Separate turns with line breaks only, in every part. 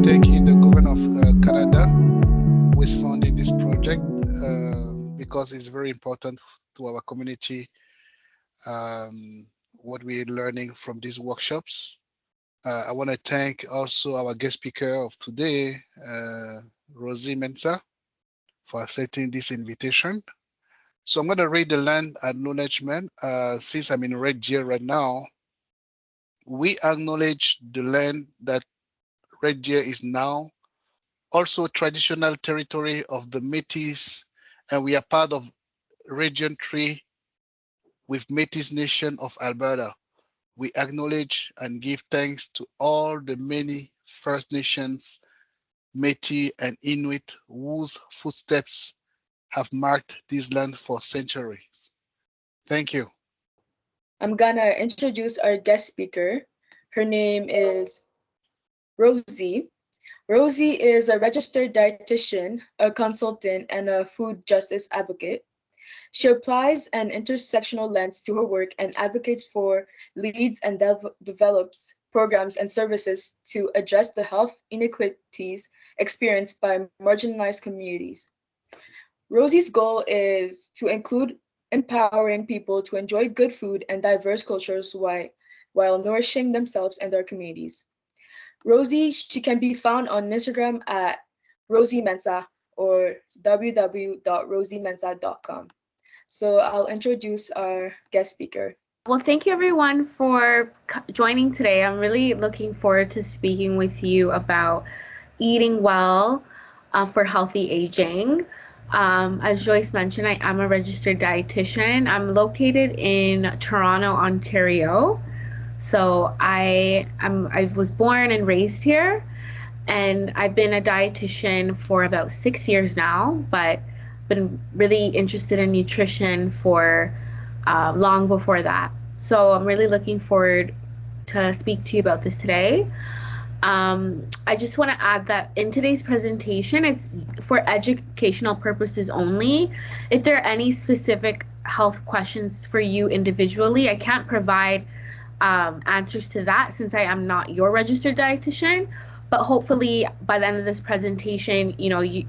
thanking the government of Canada who is funding this project because it's very important to our community what we're learning from these workshops. I want to thank also our guest speaker of today, Rosie Mensah, for accepting this invitation. So I'm going to read the land acknowledgement. Since I'm in Red Deer right now, we acknowledge the land that Red Deer is now also traditional territory of the Métis, and we are part of Region 3 with Métis Nation of Alberta. We acknowledge and give thanks to all the many First Nations, Métis, and Inuit whose footsteps have marked this land for centuries. Thank you.
I'm gonna introduce our guest speaker. Her name is Rosie. Rosie is a registered dietitian, a consultant, and a food justice advocate. She applies an intersectional lens to her work and advocates for, leads, and develops programs and services to address the health inequities experienced by marginalized communities. Rosie's goal is to include empowering people to enjoy good food and diverse cultures while nourishing themselves and their communities. Rosie, she can be found on Instagram at Rosie Mensah or www.rosiemensah.com. So I'll introduce our guest speaker.
Well, thank you everyone for joining today. I'm really looking forward to speaking with you about eating well for healthy aging. As Joyce mentioned, I am a registered dietitian. I'm located in Toronto, Ontario. So I was born and raised here, and I've been a dietitian for about 6 years now, but been really interested in nutrition for long before that. So I'm really looking forward to speak to you about this today. I just want to add that in today's presentation, it's for educational purposes only. If there are any specific health questions for you individually, I can't provide answers to that since I am not your registered dietitian. But hopefully by the end of this presentation,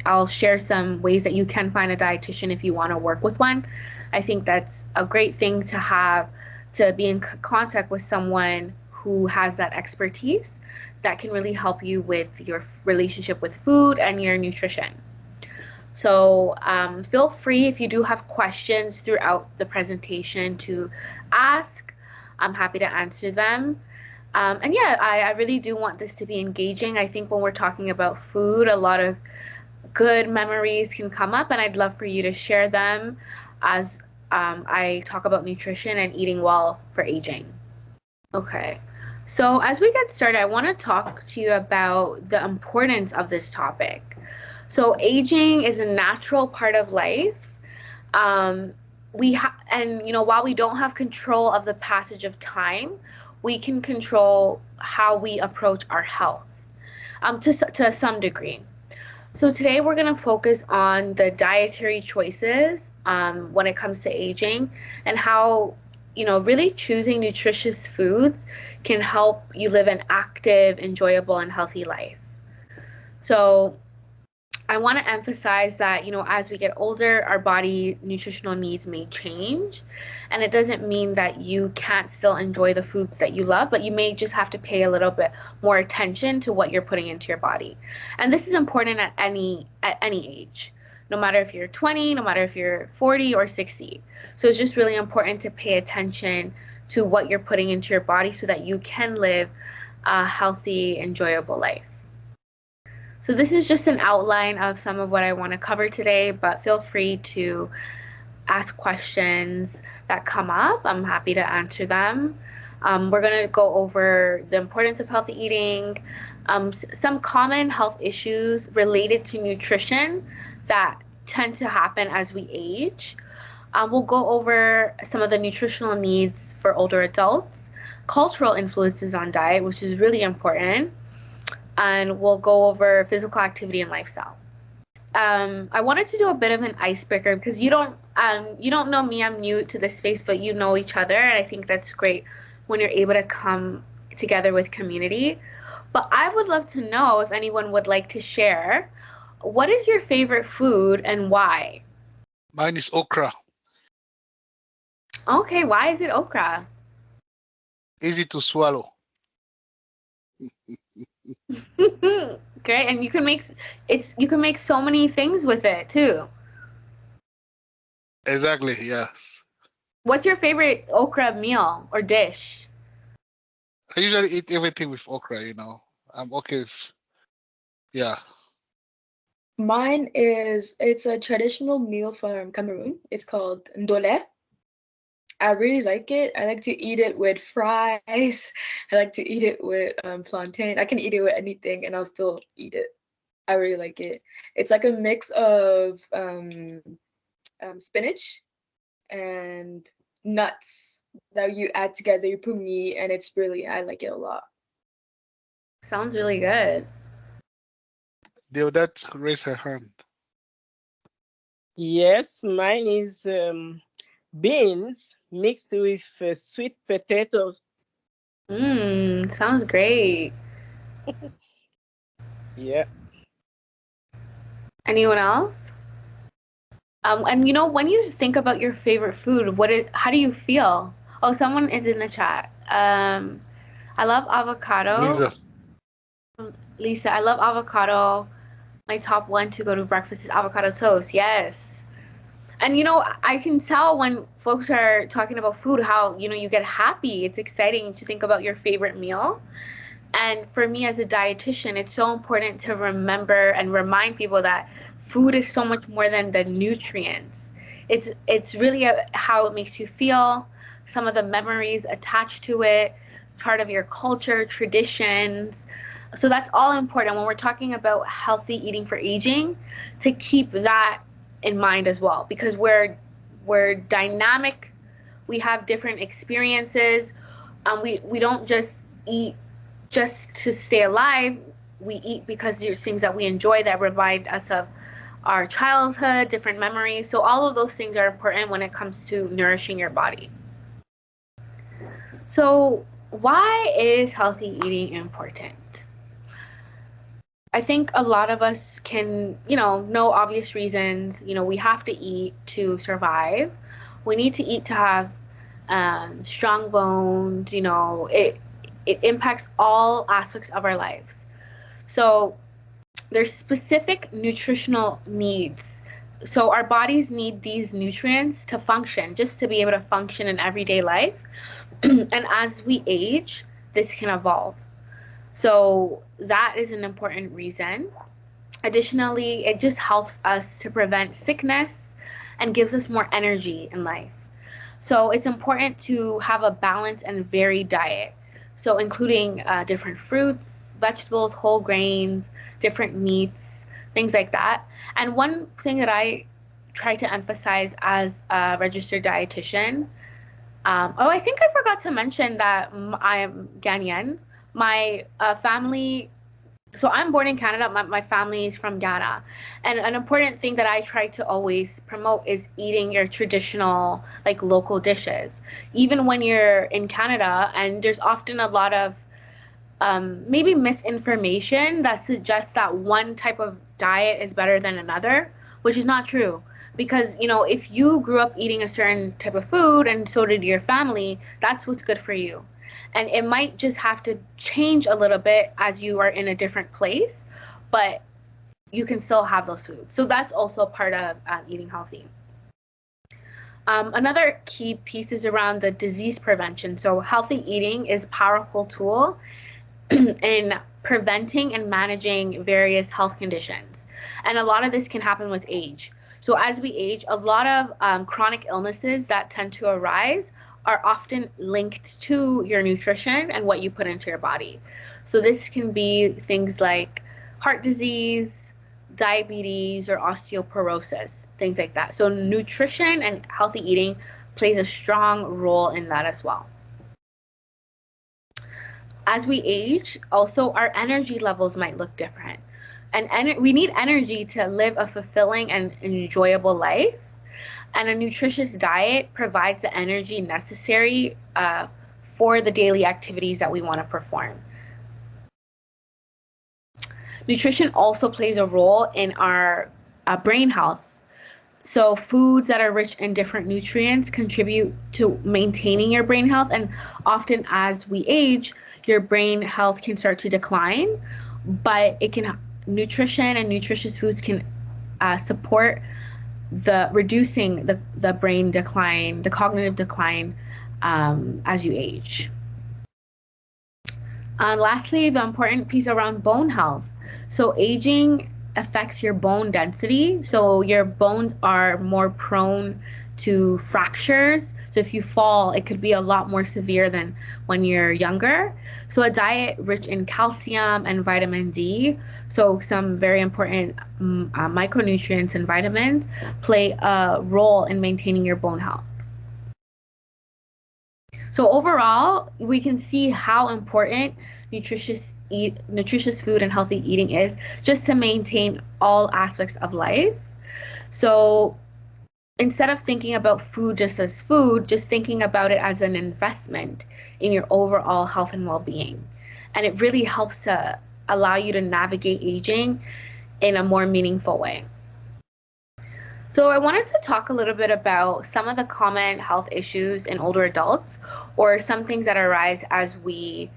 I'll share some ways that you can find a dietitian if you want to work with one. I think that's a great thing to have, to be in contact with someone who has that expertise that can really help you with your relationship with food and your nutrition. So feel free, if you do have questions throughout the presentation, to ask. I'm happy to answer them. And yeah, I really do want this to be engaging. I think when we're talking about food, a lot of good memories can come up, and I'd love for you to share them as I talk about nutrition and eating well for aging. Okay, so as we get started, I want to talk to you about the importance of this topic. So aging is a natural part of life. While we don't have control of the passage of time, we can control how we approach our health to some degree. So today we're going to focus on the dietary choices when it comes to aging, and how really choosing nutritious foods can help you live an active, enjoyable, and healthy life. So I want to emphasize that, as we get older, our body nutritional needs may change, and it doesn't mean that you can't still enjoy the foods that you love, but you may just have to pay a little bit more attention to what you're putting into your body. And this is important at any age, no matter if you're 20, no matter if you're 40 or 60. So it's just really important to pay attention to what you're putting into your body so that you can live a healthy, enjoyable life. So this is just an outline of some of what I want to cover today, but feel free to ask questions that come up. I'm happy to answer them. We're going to go over the importance of healthy eating, some common health issues related to nutrition that tend to happen as we age. We'll go over some of the nutritional needs for older adults, cultural influences on diet, which is really important, and we'll go over physical activity and lifestyle. I wanted to do a bit of an icebreaker because you don't know me, I'm new to this space, but you know each other, and I think that's great when you're able to come together with community. But I would love to know if anyone would like to share, what is your favorite food and why?
Mine is okra.
Okay, why is it okra?
Easy to swallow.
Okay, and you can make so many things with it too.
Exactly, yes.
What's your favorite okra meal or dish?
I usually eat everything with okra, I'm okay with, yeah.
Mine is, it's a traditional meal from Cameroon. It's called ndole. I really like it. I like to eat it with fries. I like to eat it with plantain. I can eat it with anything and I'll still eat it. I really like it. It's like a mix of spinach and nuts that you add together. You put meat, and I like it a lot.
Sounds really good.
Deodat raise her hand.
Yes, mine is beans mixed with sweet potatoes.
Sounds great.
Yeah.
Anyone else? And when you think about your favorite food, how do you feel? Oh, someone is in the chat. I love avocado. Lisa, I love avocado. My top one to go to breakfast is avocado toast. Yes. And I can tell when folks are talking about food how, you get happy. It's exciting to think about your favorite meal. And for me as a dietitian, it's so important to remember and remind people that food is so much more than the nutrients. It's really how it makes you feel, some of the memories attached to it, part of your culture, traditions. So that's all important when we're talking about healthy eating for aging, to keep that in mind as well, because we're dynamic. We have different experiences. We don't just eat just to stay alive. We eat because there's things that we enjoy that remind us of our childhood, different memories. So all of those things are important when it comes to nourishing your body. So why is healthy eating important? I think a lot of us can, know obvious reasons. We have to eat to survive. We need to eat to have strong bones. It impacts all aspects of our lives. So there's specific nutritional needs. So our bodies need these nutrients to function, just to be able to function in everyday life. And as we age, this can evolve. So that is an important reason. Additionally, it just helps us to prevent sickness and gives us more energy in life. So it's important to have a balanced and varied diet. So including different fruits, vegetables, whole grains, different meats, things like that. And one thing that I try to emphasize as a registered dietitian, I think I forgot to mention that I am Ghanaian. My family, so I'm born in Canada, my family is from Ghana. And an important thing that I try to always promote is eating your traditional, local dishes. Even when you're in Canada, and there's often a lot of maybe misinformation that suggests that one type of diet is better than another, which is not true. Because, if you grew up eating a certain type of food and so did your family, that's what's good for you. And it might just have to change a little bit as you are in a different place, but you can still have those foods. So that's also part of eating healthy. Another key piece is around the disease prevention. So healthy eating is a powerful tool in preventing and managing various health conditions. And a lot of this can happen with age. So as we age, a lot of chronic illnesses that tend to arise are often linked to your nutrition and what you put into your body. So this can be things like heart disease, diabetes, or osteoporosis, things like that. So nutrition and healthy eating plays a strong role in that as well. As we age, also our energy levels might look different. And we need energy to live a fulfilling and enjoyable life. And a nutritious diet provides the energy necessary for the daily activities that we want to perform. Nutrition also plays a role in our brain health. So foods that are rich in different nutrients contribute to maintaining your brain health, and often as we age, your brain health can start to decline, but nutrition and nutritious foods can support the reducing the brain decline, the cognitive decline as you age. Lastly, the important piece around bone health. So aging affects your bone density. So your bones are more prone to fractures. So if you fall, it could be a lot more severe than when you're younger. So a diet rich in calcium and vitamin D, so some very important micronutrients and vitamins, play a role in maintaining your bone health. So overall, we can see how important nutritious food and healthy eating is just to maintain all aspects of life. So instead of thinking about food just as food, just thinking about it as an investment in your overall health and well-being. And it really helps to allow you to navigate aging in a more meaningful way. So I wanted to talk a little bit about some of the common health issues in older adults, or some things that arise as we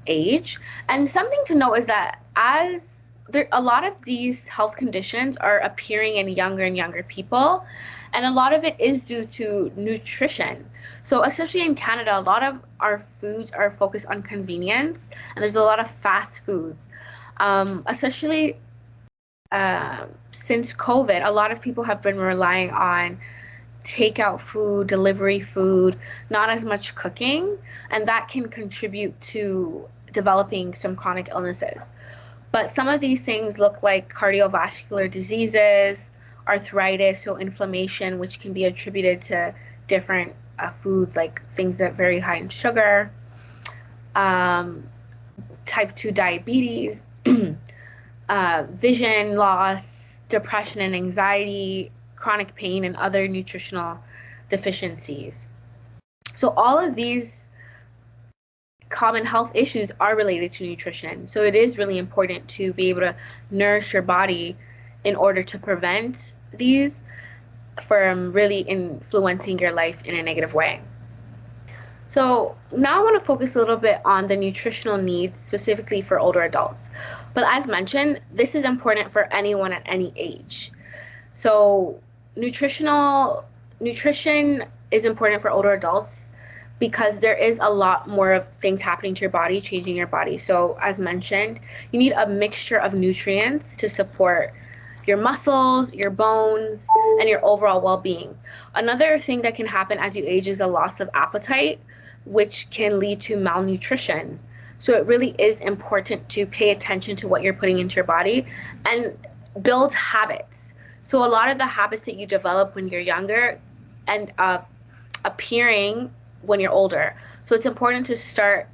age. And something to note is that a lot of these health conditions are appearing in younger and younger people, and a lot of it is due to nutrition. So especially in Canada, a lot of our foods are focused on convenience, and there's a lot of fast foods, especially since COVID. A lot of people have been relying on takeout food, delivery food, not as much cooking, and that can contribute to developing some chronic illnesses. But some of these things look like cardiovascular diseases, arthritis, so inflammation, which can be attributed to different foods, like things that are very high in sugar, type 2 diabetes, vision loss, depression and anxiety, chronic pain, and other nutritional deficiencies. So all of these common health issues are related to nutrition. So it is really important to be able to nourish your body in order to prevent these from really influencing your life in a negative way. So now I want to focus a little bit on the nutritional needs specifically for older adults. But as mentioned, this is important for anyone at any age. So nutrition is important for older adults because there is a lot more of things happening to your body, changing your body. So as mentioned, you need a mixture of nutrients to support your muscles, your bones, and your overall well-being. Another thing that can happen as you age is a loss of appetite, which can lead to malnutrition. So it really is important to pay attention to what you're putting into your body and build habits. So a lot of the habits that you develop when you're younger end up appearing when you're older. So it's important to start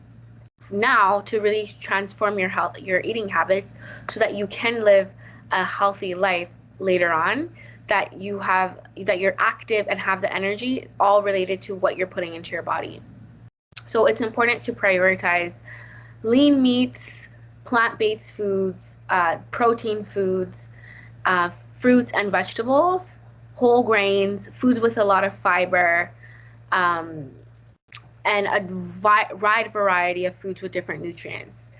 now to really transform your eating habits so that you can live a healthy life later on, that you're active and have the energy, all related to what you're putting into your body. So it's important to prioritize lean meats, plant-based foods, protein foods, fruits and vegetables, whole grains, foods with a lot of fiber, and a wide variety of foods with different nutrients.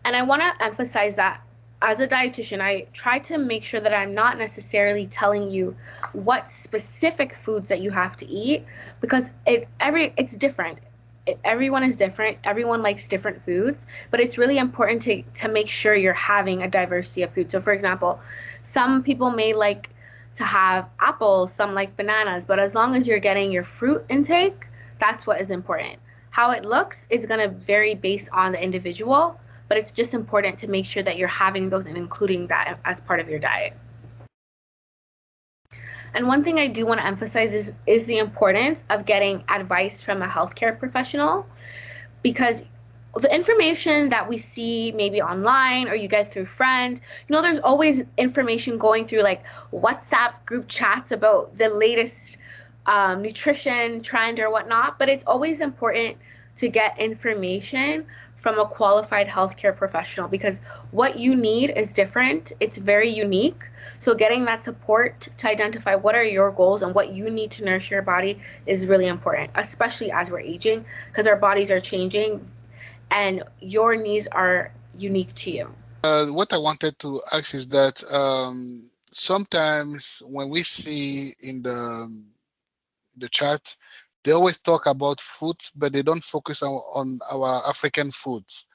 And I want to emphasize that as a dietitian, I try to make sure that I'm not necessarily telling you what specific foods that you have to eat, because it's different. Everyone is different. Everyone likes different foods, but it's really important to make sure you're having a diversity of food. So for example, some people may like to have apples, some like bananas, but as long as you're getting your fruit intake, that's what is important. How it looks is going to vary based on the individual, but it's just important to make sure that you're having those and including that as part of your diet. And one thing I do want to emphasize is the importance of getting advice from a healthcare professional, because the information that we see maybe online or you get through friends, there's always information going through like WhatsApp group chats about the latest nutrition trend or whatnot, but it's always important to get information from a qualified healthcare professional, because what you need is different. It's very unique. So getting that support to identify what are your goals and what you need to nourish your body is really important, especially as we're aging, because our bodies are changing and your needs are unique to you.
What I wanted to ask is that sometimes when we see in the chart, they always talk about foods, but they don't focus on our African foods.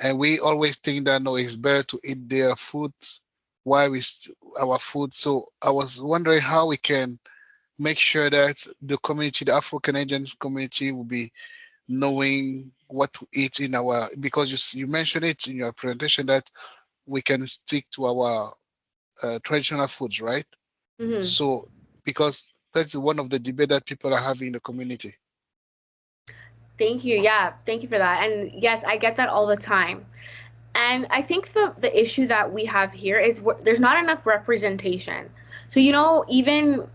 And we always think that no, it's better to eat their foods while our food. So I was wondering how we can make sure that the community, the African Asian community, will be knowing what to eat in our, because you mentioned it in your presentation that we can stick to our traditional foods, right?
Mm-hmm.
So because that's one of the debate that people are having in the community.
Thank you. Yeah, thank you for that. And yes, I get that all the time. And I think the issue that we have here is there's not enough representation. So, even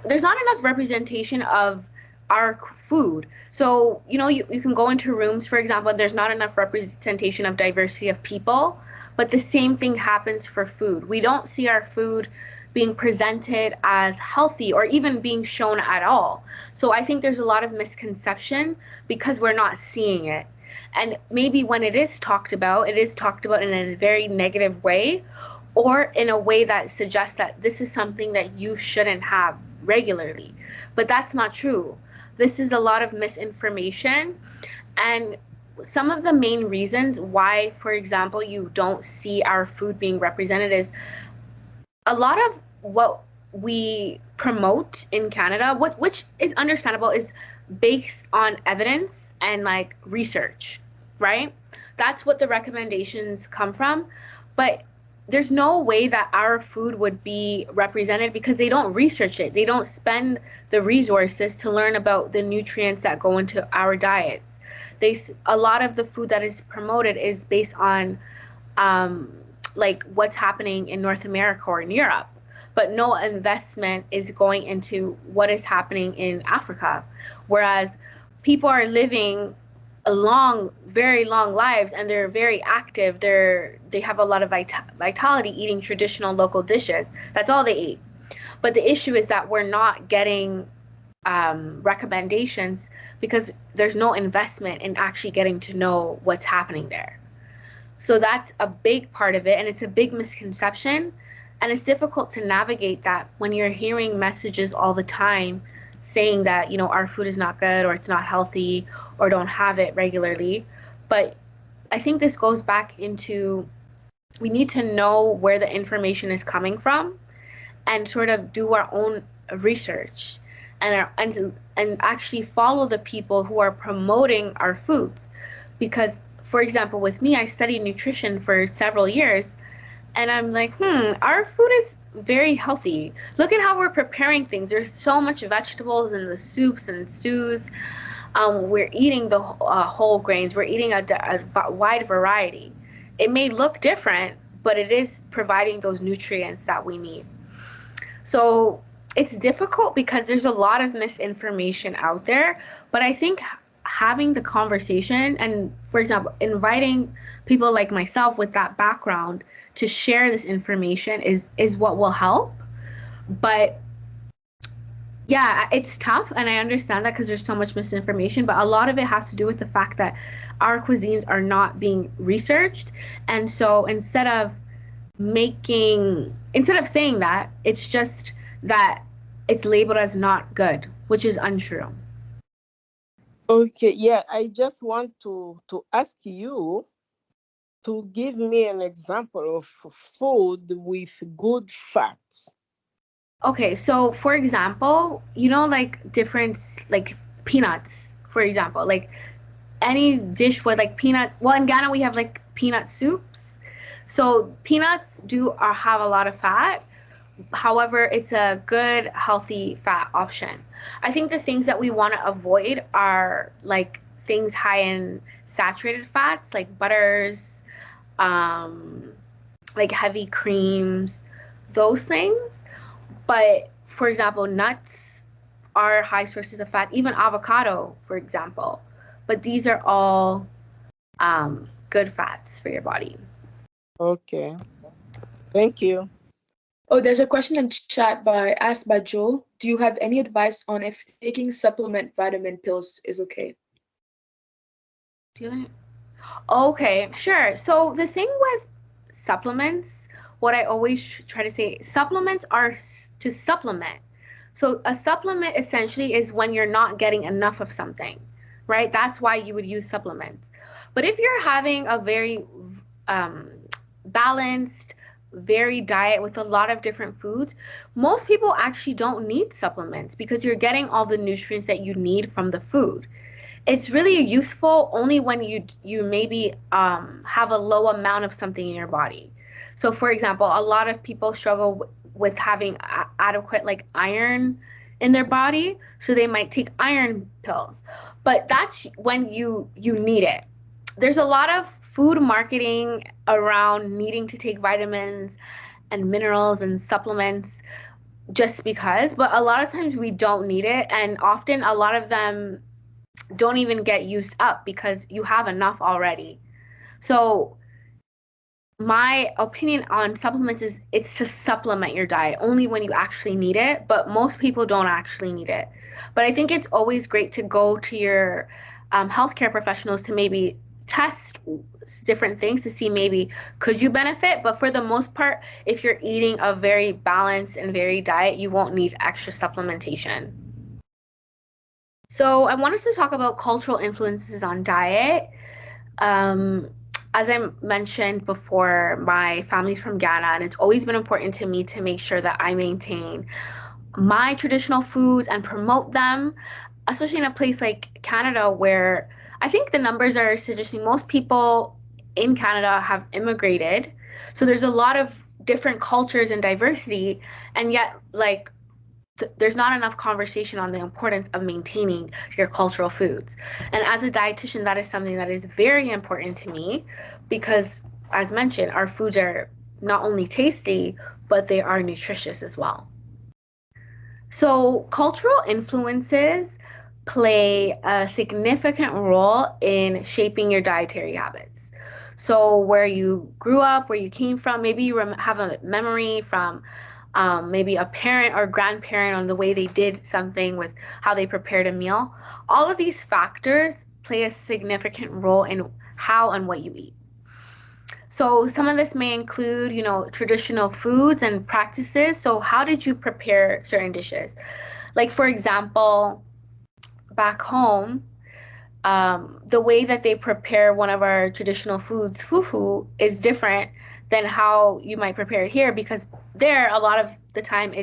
there's not enough representation of our food. So, you can go into rooms, for example, and there's not enough representation of diversity of people, but the same thing happens for food. We don't see our food being presented as healthy or even being shown at all. So I think there's a lot of misconception because we're not seeing it. And maybe when it is talked about in a very negative way, or in a way that suggests that this is something that you shouldn't have regularly. But that's not true. This is a lot of misinformation. And some of the main reasons why, for example, you don't see our food being represented is a lot of what we promote in Canada, which is understandable, is based on evidence and like research, right? That's what the recommendations come from. But there's no way that our food would be represented because they don't research it. They don't spend the resources to learn about the nutrients that go into our diets. A lot of the food that is promoted is based on like what's happening in North America or in Europe, but no investment is going into what is happening in Africa. Whereas people are living very long lives, and they're very active. They have a lot of vitality eating traditional local dishes. That's all they eat. But the issue is that we're not getting recommendations because there's no investment in actually getting to know what's happening there. So that's a big part of it, and it's a big misconception, and it's difficult to navigate that when you're hearing messages all the time saying that, our food is not good or it's not healthy or don't have it regularly. But I think this goes back into, we need to know where the information is coming from and sort of do our own research and actually follow the people who are promoting our foods. Because, for example, with me, I studied nutrition for several years, and I'm like, our food is very healthy. Look at how we're preparing things. There's so much vegetables in the soups and stews. We're eating the whole grains. We're eating a wide variety. It may look different, but it is providing those nutrients that we need. So it's difficult because there's a lot of misinformation out there, but I think having the conversation and, for example, inviting people like myself with that background to share this information is what will help. But yeah, it's tough, and I understand that because there's so much misinformation, but a lot of it has to do with the fact that our cuisines are not being researched. And so instead of saying that, it's just that it's labeled as not good, which is untrue.
Okay, yeah, I just want to ask you to give me an example of food with good fats.
Okay, so for example, like different, like peanuts, for example, like any dish with like peanut, well, in Ghana we have like peanut soups. So peanuts have a lot of fat. However, it's a good, healthy fat option. I think the things that we want to avoid are like things high in saturated fats, like butters, like heavy creams, those things. But for example, nuts are high sources of fat, even avocado, for example. but these are all good fats for your body.
Okay. Thank you.
Oh, there's a question in chat asked by Joel. Do you have any advice on if taking supplement vitamin pills is okay?
Do you have any? Okay, sure. So the thing with supplements, what I always try to say, supplements are to supplement. So a supplement essentially is when you're not getting enough of something, right? That's why you would use supplements. But if you're having a very balanced, varied diet with a lot of different foods, most people actually don't need supplements because you're getting all the nutrients that you need from the food. It's really useful only when you maybe have a low amount of something in your body. So for example, a lot of people struggle with having adequate like iron in their body, so they might take iron pills, but that's when you need it. There's a lot of food marketing around needing to take vitamins and minerals and supplements just because, but a lot of times we don't need it, and often a lot of them don't even get used up because you have enough already. So my opinion on supplements is it's to supplement your diet only when you actually need it, but most people don't actually need it. But I think it's always great to go to your healthcare professionals to maybe test different things to see maybe could you benefit. But for the most part, if you're eating a very balanced and varied diet, you won't need extra supplementation. So I wanted to talk about cultural influences on diet. As I mentioned before, my family's from Ghana, and it's always been important to me to make sure that I maintain my traditional foods and promote them, especially in a place like Canada where I think the numbers are suggesting most people in Canada have immigrated. So there's a lot of different cultures and diversity, and yet like there's not enough conversation on the importance of maintaining your cultural foods. And as a dietitian, that is something that is very important to me because, as mentioned, our foods are not only tasty, but they are nutritious as well. So cultural influences play a significant role in shaping your dietary habits. So where you grew up, where you came from, maybe you have a memory from maybe a parent or grandparent on the way they did something with how they prepared a meal. All of these factors play a significant role in how and what you eat. So some of this may include, traditional foods and practices. So how did you prepare certain dishes? Like, for example, back home, the way that they prepare one of our traditional foods, fufu, is different than how you might prepare it here, because there a lot of the time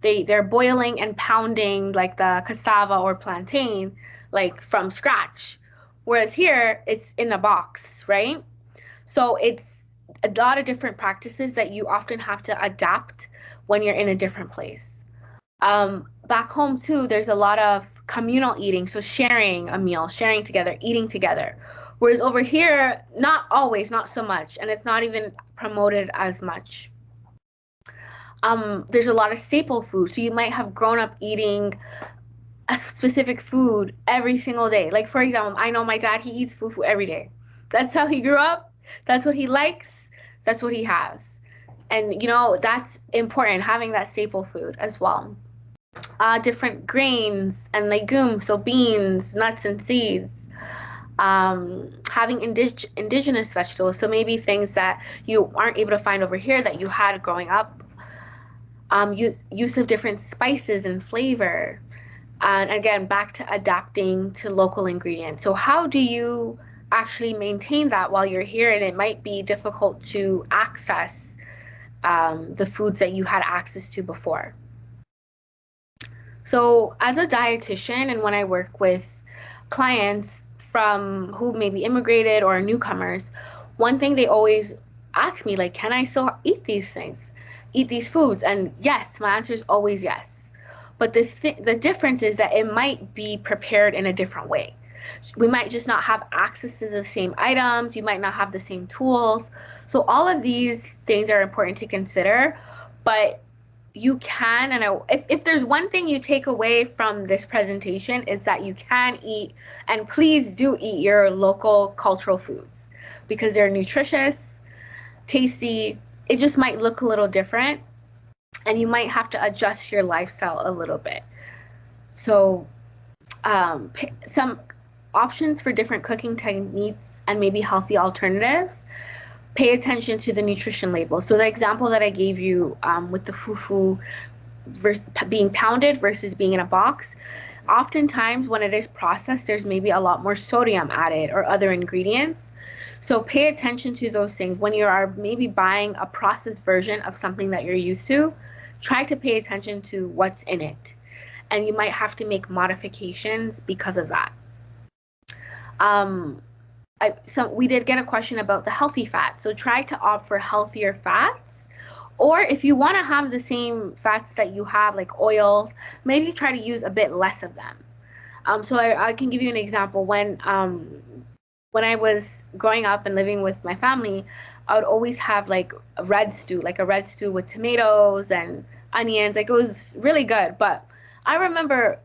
they're boiling and pounding like the cassava or plantain like from scratch, whereas here it's in a box, right? So it's a lot of different practices that you often have to adapt when you're in a different place. Back home too, there's a lot of communal eating, so sharing a meal, sharing together, eating together. Whereas over here, not always, not so much, and it's not even promoted as much. There's a lot of staple food, so you might have grown up eating a specific food every single day. Like, for example, I know my dad, he eats fufu every day. That's how he grew up. That's what he likes. That's what he has. And, that's important, having that staple food as well. Different grains and legumes, so beans, nuts, and seeds. Having indigenous vegetables, so maybe things that you aren't able to find over here that you had growing up. Use of different spices and flavor. And again, back to adapting to local ingredients. So how do you actually maintain that while you're here? And it might be difficult to access the foods that you had access to before. So as a dietitian, and when I work with clients from who maybe immigrated or newcomers, one thing they always ask me, like, can I still eat these things, eat these foods? And yes, my answer is always yes. But the difference is that it might be prepared in a different way. We might just not have access to the same items. You might not have the same tools. So all of these things are important to consider. But you can, and if there's one thing you take away from this presentation, is that you can eat, and please do eat, your local cultural foods, because they're nutritious, tasty. It just might look a little different, and you might have to adjust your lifestyle a little bit. So some options for different cooking techniques and maybe healthy alternatives. Pay attention to the nutrition label. So the example that I gave you with the fufu being pounded versus being in a box, oftentimes when it is processed, there's maybe a lot more sodium added or other ingredients. So pay attention to those things. When you are maybe buying a processed version of something that you're used to, try to pay attention to what's in it. And you might have to make modifications because of that. So we did get a question about the healthy fats. So try to opt for healthier fats, or if you want to have the same fats that you have, like oils, maybe try to use a bit less of them. So I can give you an example. When I was growing up and living with my family, I would always have like a red stew with tomatoes and onions. Like, it was really good. But I remember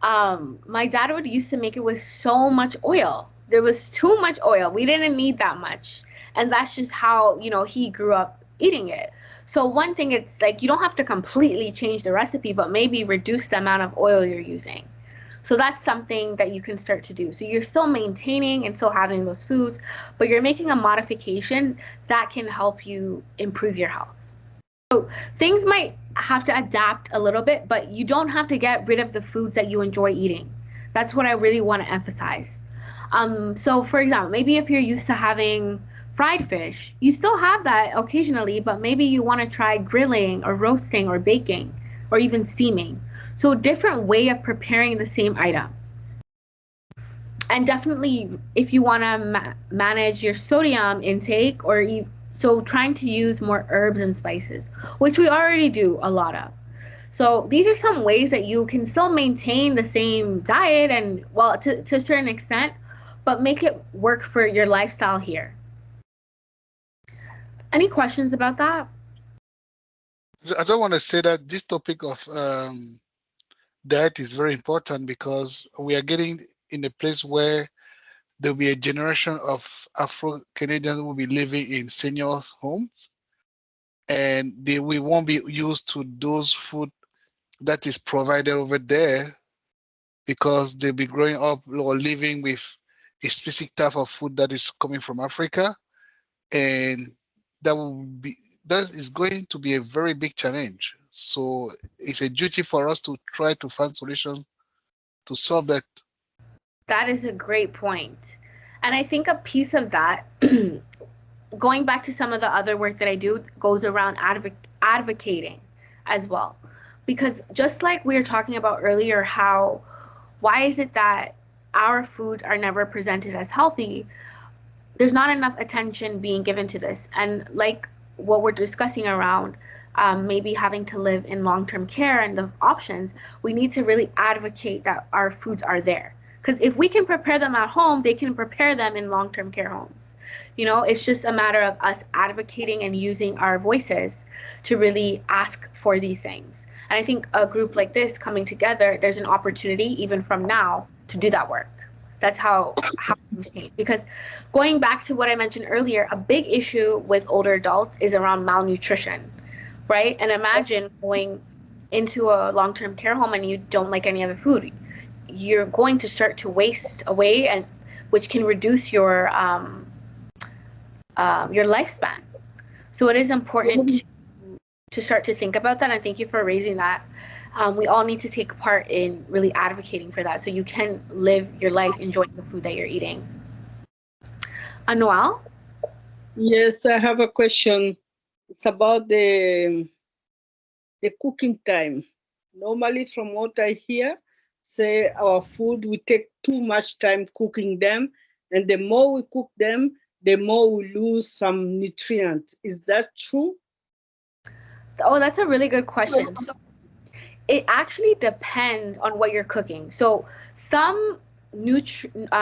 my dad would used to make it with so much oil. There was too much oil. We didn't need that much. And that's just how, he grew up eating it. So one thing, it's like, you don't have to completely change the recipe, but maybe reduce the amount of oil you're using. So that's something that you can start to do. So you're still maintaining and still having those foods, but you're making a modification that can help you improve your health. So things might have to adapt a little bit, but you don't have to get rid of the foods that you enjoy eating. That's what I really want to emphasize. So for example, maybe if you're used to having fried fish, you still have that occasionally, but maybe you want to try grilling or roasting or baking or even steaming. So a different way of preparing the same item. And definitely, if you want to manage your sodium intake, so trying to use more herbs and spices, which we already do a lot of. So these are some ways that you can still maintain the same diet and, well, to a certain extent, but make it work for your lifestyle here. Any questions about that?
I just want to say that this topic of diet is very important, because we are getting in a place where there will be a generation of Afro-Canadians who will be living in seniors' homes, and we won't be used to those food that is provided over there, because they'll be growing up or living with a specific type of food that is coming from Africa, and that is going to be a very big challenge. So it's a duty for us to try to find solutions to solve that.
That is a great point. And I think a piece of that, going back to some of the other work that I do, goes around advocating as well. Because just like we were talking about earlier, why is it that our foods are never presented as healthy? There's not enough attention being given to this. And like what we're discussing around maybe having to live in long-term care and the options, we need to really advocate that our foods are there. Because if we can prepare them at home, they can prepare them in long-term care homes. It's just a matter of us advocating and using our voices to really ask for these things. And I think a group like this coming together, there's an opportunity even from now to do that work. That's how things change. Because going back to what I mentioned earlier, a big issue with older adults is around malnutrition, right? And imagine going into a long-term care home and you don't like any other food. You're going to start to waste away, and which can reduce your lifespan. So it is important to start to think about that, and thank you for raising that. We all need to take part in really advocating for that, so you can live your life enjoying the food that you're eating. Noel?
Yes, I have a question. It's about the cooking time. Normally, from what I hear, say our food, we take too much time cooking them, and the more we cook them, the more we lose some nutrients. Is that true?
Oh, that's a really good question. So it actually depends on what you're cooking. So some nutrients,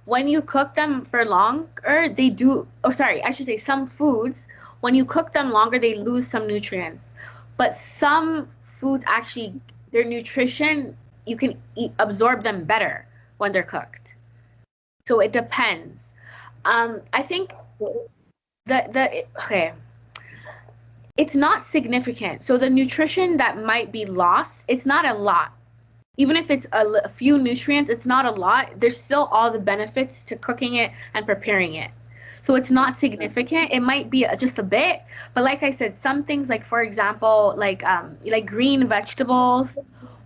when you cook them for longer, some foods, when you cook them longer, they lose some nutrients. But some foods actually, their nutrition, you can absorb them better when they're cooked. So it depends. I think okay, it's not significant. So the nutrition that might be lost, it's not a lot. Even if it's a few nutrients, it's not a lot. There's still all the benefits to cooking it and preparing it. So it's not significant. It might be just a bit, but like I said, some things like, for example, like green vegetables,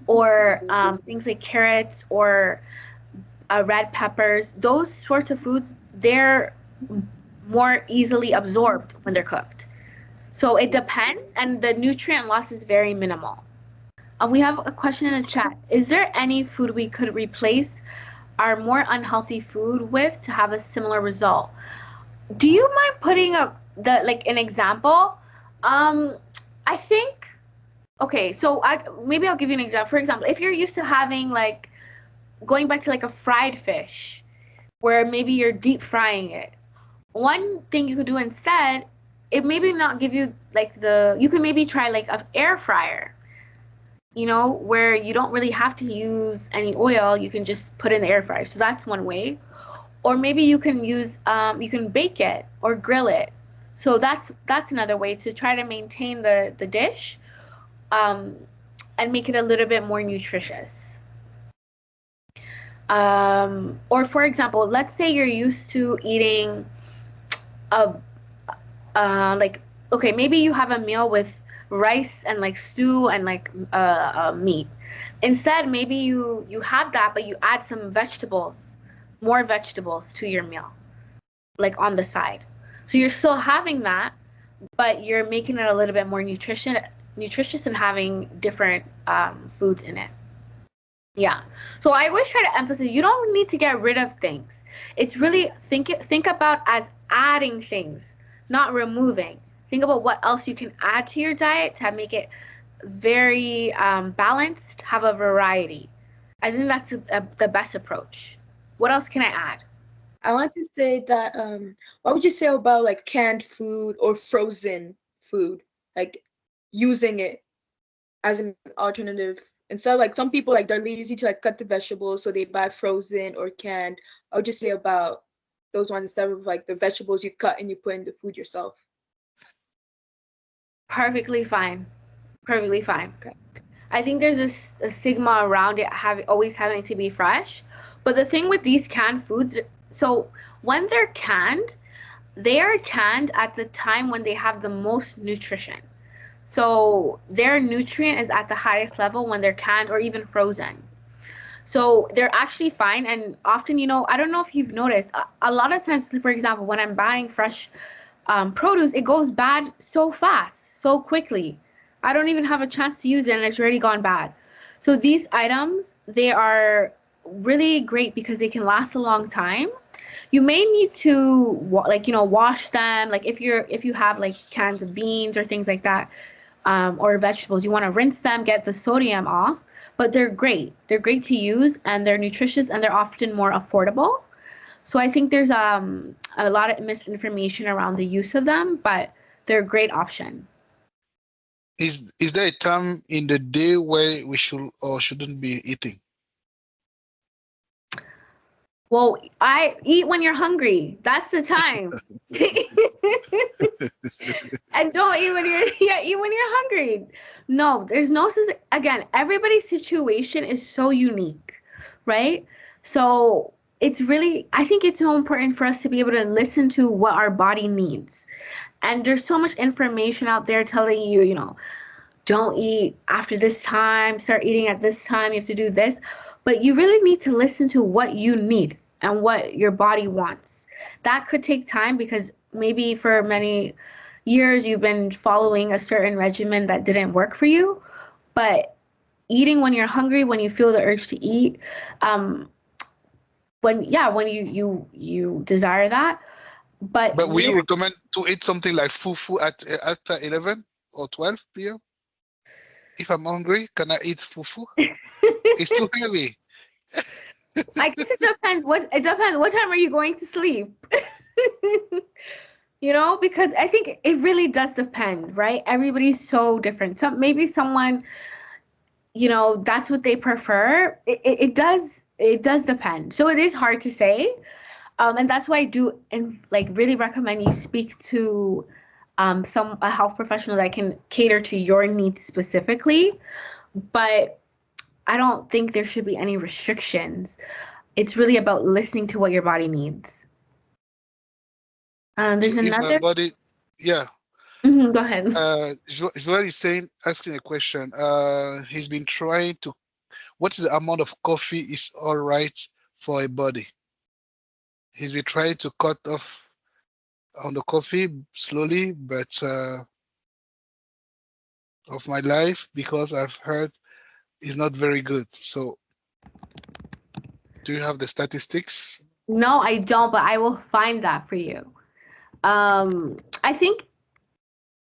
or things like carrots or red peppers, those sorts of foods, they're more easily absorbed when they're cooked. So it depends, and the nutrient loss is very minimal. We have a question in the chat. Is there any food we could replace our more unhealthy food with to have a similar result? Do you mind putting an example? I think, okay, so maybe I'll give you an example. For example, if you're used to having going back to a fried fish, where maybe you're deep frying it, one thing you could do instead, it maybe not give you you can maybe try an air fryer, where you don't really have to use any oil. You can just put it in the air fryer. So that's one way. Or maybe you can use, you can bake it or grill it. So that's another way to try to maintain the dish, and make it a little bit more nutritious. Or for example, let's say you're used to eating okay, maybe you have a meal with rice and stew and meat. Instead, maybe you have that, but you add some vegetables, more vegetables to your meal, on the side. So you're still having that, but you're making it a little bit more nutritious and having different foods in it. Yeah. So I always try to emphasize, you don't need to get rid of things. It's really think about as adding things, not removing. Think about what else you can add to your diet to make it very balanced, have a variety. I think that's the best approach. What else can I add?
I want to say that, what would you say about canned food or frozen food, using it as an alternative? Instead of some people they're lazy to cut the vegetables, so they buy frozen or canned. I would just say about those ones instead of the vegetables you cut and you put in the food yourself.
Perfectly fine. Perfectly fine.
Okay.
I think there's a stigma around it always having to be fresh. But the thing with these canned foods, so when they're canned, they are canned at the time when they have the most nutrition. So their nutrient is at the highest level when they're canned or even frozen. So they're actually fine. And often, I don't know if you've noticed, a lot of times, for example, when I'm buying fresh produce, it goes bad so fast, so quickly. I don't even have a chance to use it and it's already gone bad. So these items, they are really great because they can last a long time. You may need to wash them. If you have cans of beans or things like that, or vegetables, you want to rinse them, get the sodium off. But they're great. They're great to use, and they're nutritious, and they're often more affordable. So I think there's a lot of misinformation around the use of them, but they're a great option.
Is there a time in the day where we should or shouldn't be eating?
Well, I eat when you're hungry. That's the time. And don't eat when you're hungry. No, there's no, again, everybody's situation is so unique, right? So it's really, I think it's so important for us to be able to listen to what our body needs. And there's so much information out there telling you, don't eat after this time, start eating at this time, you have to do this. But you really need to listen to what you need and what your body wants. That could take time because maybe for many years you've been following a certain regimen that didn't work for you. But eating when you're hungry, when you feel the urge to eat, when you desire that. But
will you recommend to eat something like fufu after 11 or 12 p.m.? If I'm hungry, can I eat fufu? It's too heavy.
I guess it depends. What time are you going to sleep? because I think it really does depend, right? Everybody's so different. Maybe someone, that's what they prefer. It does depend. So it is hard to say. And that's why I do really recommend you speak to a health professional that can cater to your needs specifically. But I don't think there should be any restrictions. It's really about listening to what your body needs. There's another.
My body, yeah.
Go ahead.
Joel is asking a question. He's been trying to. What is the amount of coffee is all right for a body? He's been trying to cut off on the coffee slowly, but of my life, because I've heard it's not very good. So, do you have the statistics?
No, I don't, but I will find that for you.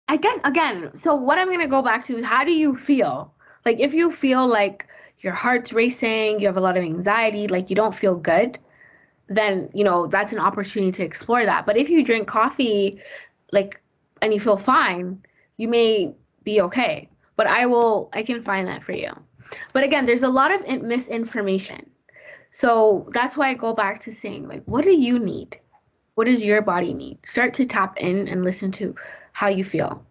I guess, again, so what I'm going to go back to is, how do you feel? Like, if you feel like your heart's racing, you have a lot of anxiety, like you don't feel good, then, that's an opportunity to explore that. But if you drink coffee, and you feel fine, you may be okay. But I can find that for you. But again, there's a lot of misinformation. So that's why I go back to saying, what do you need? What does your body need? Start to tap in and listen to how you feel.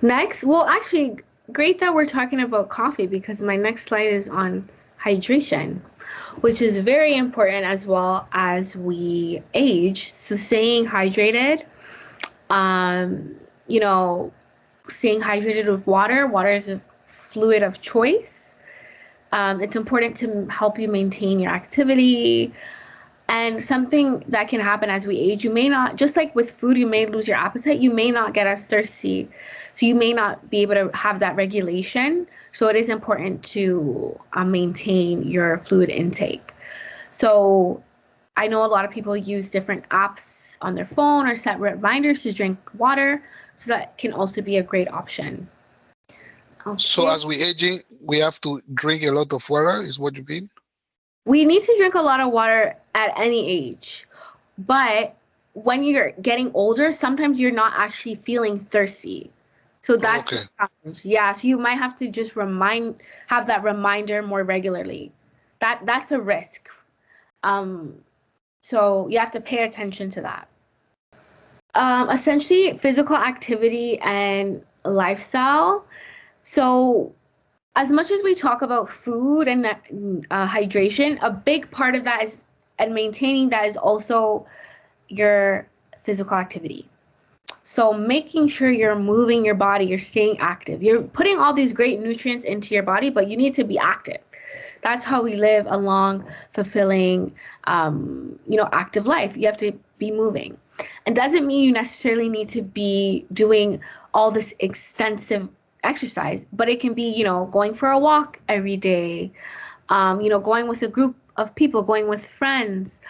Next, well, actually, great that we're talking about coffee, because my next slide is on hydration, which is very important as well as we age. So staying hydrated, staying hydrated with water. Water is a fluid of choice. It's important to help you maintain your activity. And something that can happen as we age, you may not, just like with food, you may lose your appetite, you may not get as thirsty. So you may not be able to have that regulation. So it is important to maintain your fluid intake. So I know a lot of people use different apps on their phone or set reminders to drink water. So that can also be a great option.
Okay. So as we aging, we have to drink a lot of water, is what you mean?
We need to drink a lot of water at any age, but when you're getting older, sometimes you're not actually feeling thirsty. So that's the challenge. Yeah, so you might have to just have that reminder more regularly. That's a risk. So you have to pay attention to that. Essentially, physical activity and lifestyle. So as much as we talk about food and hydration, a big part of that is, and maintaining that, is also your physical activity. So making sure you're moving your body, you're staying active. You're putting all these great nutrients into your body, but you need to be active. That's how we live a long, fulfilling, active life. You have to be moving. And doesn't mean you necessarily need to be doing all this extensive exercise, but it can be, going for a walk every day, going with a group of people, going with friends,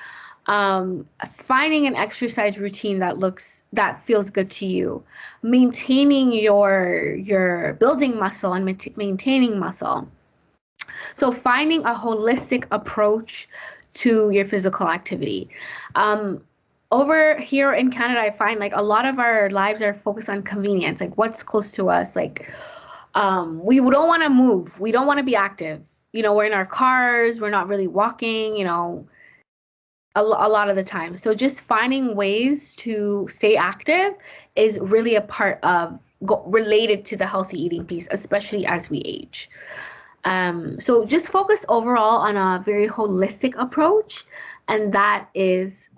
finding an exercise routine that feels good to you, maintaining your building muscle and maintaining muscle. So finding a holistic approach to your physical activity. Over here in Canada, I find a lot of our lives are focused on convenience, what's close to us. We don't want to move. We don't want to be active. We're in our cars. We're not really walking, a lot of the time. So just finding ways to stay active is really a part of related to the healthy eating piece, especially as we age. So just focus overall on a very holistic approach. And that is,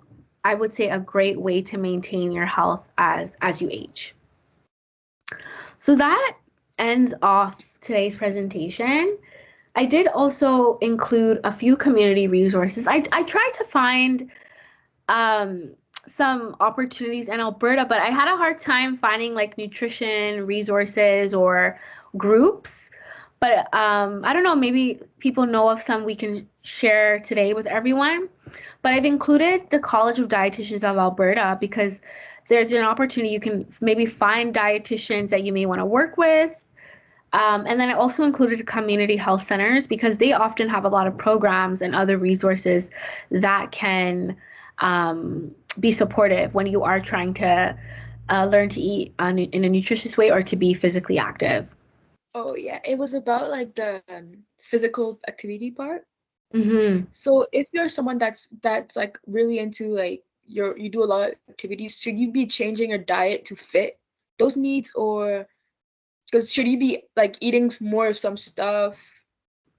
I would say, a great way to maintain your health as you age. So that ends off today's presentation. I did also include a few community resources. I tried to find some opportunities in Alberta, but I had a hard time finding nutrition resources or groups. But I don't know, maybe people know of some we can share today with everyone. But I've included the College of Dietitians of Alberta because there's an opportunity you can maybe find dietitians that you may want to work with. And then I also included community health centers because they often have a lot of programs and other resources that can be supportive when you are trying to learn to eat in a nutritious way or to be physically active.
Oh yeah, it was about like the physical activity part.
Mm-hmm.
So if you're someone that's like really into like you do a lot of activities, should you be changing your diet to fit those needs, or because should you be like eating more of some stuff?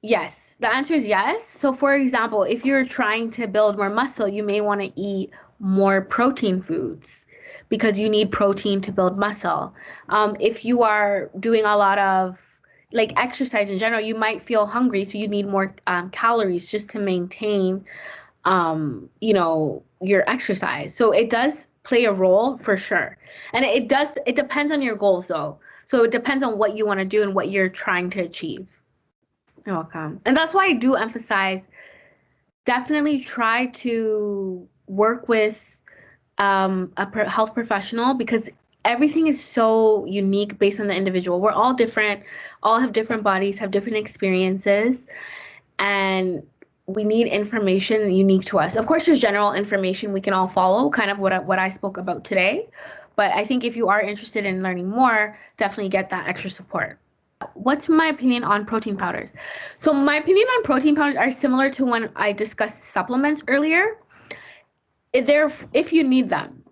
Yes, the answer is yes. So for example, if you're trying to build more muscle, you may want to eat more protein foods because you need protein to build muscle. If you are doing a lot of like exercise in general, you might feel hungry, so you need more calories just to maintain, your exercise. So it does play a role for sure. And it depends on your goals though. So it depends on what you want to do and what you're trying to achieve. You're welcome. And that's why I do emphasize definitely try to work with a health professional because everything is so unique based on the individual. We're all different, all have different bodies, have different experiences, and we need information unique to us. Of course, there's general information we can all follow, kind of what I spoke about today. But I think if you are interested in learning more, definitely get that extra support. What's my opinion on protein powders? So my opinion on protein powders are similar to when I discussed supplements earlier. If you need them,